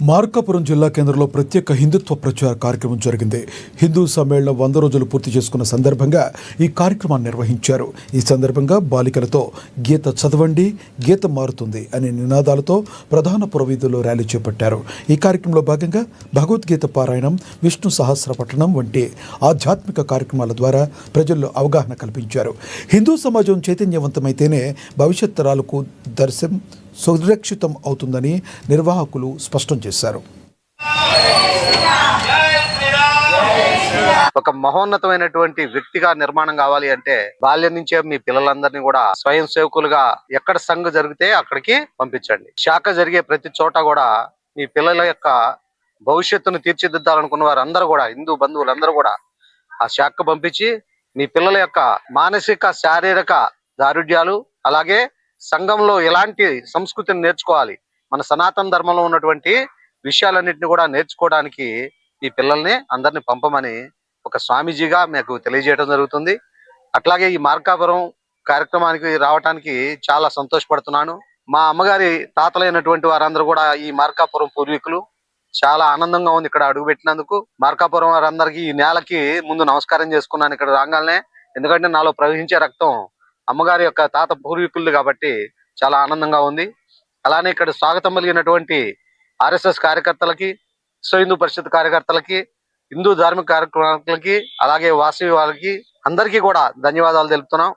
మార్కాపురం జిల్లా కేంద్రంలో ప్రత్యేక హిందుత్వ ప్రచార కార్యక్రమం జరిగింది. హిందూ సమ్మేళనం 100 రోజులు పూర్తి చేసుకున్న సందర్భంగా ఈ కార్యక్రమాన్ని నిర్వహించారు. ఈ సందర్భంగా బాలికలతో గీత చదవండి, గీత మారుతుంది అనే నినాదాలతో ప్రధాన పురవీధుల్లో ర్యాలీ చేపట్టారు. ఈ కార్యక్రమంలో భాగంగా భగవద్గీత పారాయణం, విష్ణు సహస్ర పఠనం వంటి ఆధ్యాత్మిక కార్యక్రమాల ద్వారా ప్రజల్లో అవగాహన కల్పించారు. హిందూ సమాజం చైతన్యవంతమైతేనే భవిష్యత్ తరాలకు దర్శనం సురక్షితం అవుతుందని నిర్వాహకులు స్పష్టం చేశారు. ఒక మహోన్నతమైనటువంటి వ్యక్తిగా నిర్మాణం కావాలి అంటే బాల్యం నుంచే మీ పిల్లలందరినీ కూడా స్వయం సేవకులుగా ఎక్కడ సంఘ జరిగితే అక్కడికి పంపించండి. శాఖ జరిగే ప్రతి చోట కూడా మీ పిల్లల యొక్క భవిష్యత్తును తీర్చిదిద్దాలనుకున్న వారందరూ కూడా, హిందూ బంధువులందరూ కూడా ఆ శాఖ పంపించి మీ పిల్లల యొక్క మానసిక, శారీరక దారుఢ్యాలు, అలాగే సంఘంలో ఎలాంటి సంస్కృతిని నేర్చుకోవాలి, మన సనాతన ధర్మంలో ఉన్నటువంటి విషయాలన్నింటినీ కూడా నేర్చుకోవడానికి ఈ పిల్లల్ని అందరినీ పంపమని ఒక స్వామీజీగా మీకు తెలియజేయడం జరుగుతుంది. అట్లాగే ఈ మార్కాపురం కార్యక్రమానికి రావడానికి చాలా సంతోషపడుతున్నాను. మా అమ్మగారి తాతలైనటువంటి వారందరూ కూడా ఈ మార్కాపురం పూర్వీకులు. చాలా ఆనందంగా ఉంది ఇక్కడ అడుగుపెట్టినందుకు. మార్కాపురం వారందరికీ ఈ నేలకి ముందు నమస్కారం చేసుకున్నాను ఇక్కడ రాగానే. ఎందుకంటే నాలో ప్రవహించే రక్తం అమ్మగారి యొక్క తాత పూర్వీకులు కాబట్టి చాలా ఆనందంగా ఉంది. అలానే ఇక్కడ స్వాగతం పలిగినటువంటి RSS కార్యకర్తలకి, విశ్వ హిందూ పరిషత్ కార్యకర్తలకి, హిందూ ధార్మిక కార్యక్రమాలకి, అలాగే వాసవి వాళ్ళకి అందరికీ కూడా ధన్యవాదాలు తెలుపుతున్నాం.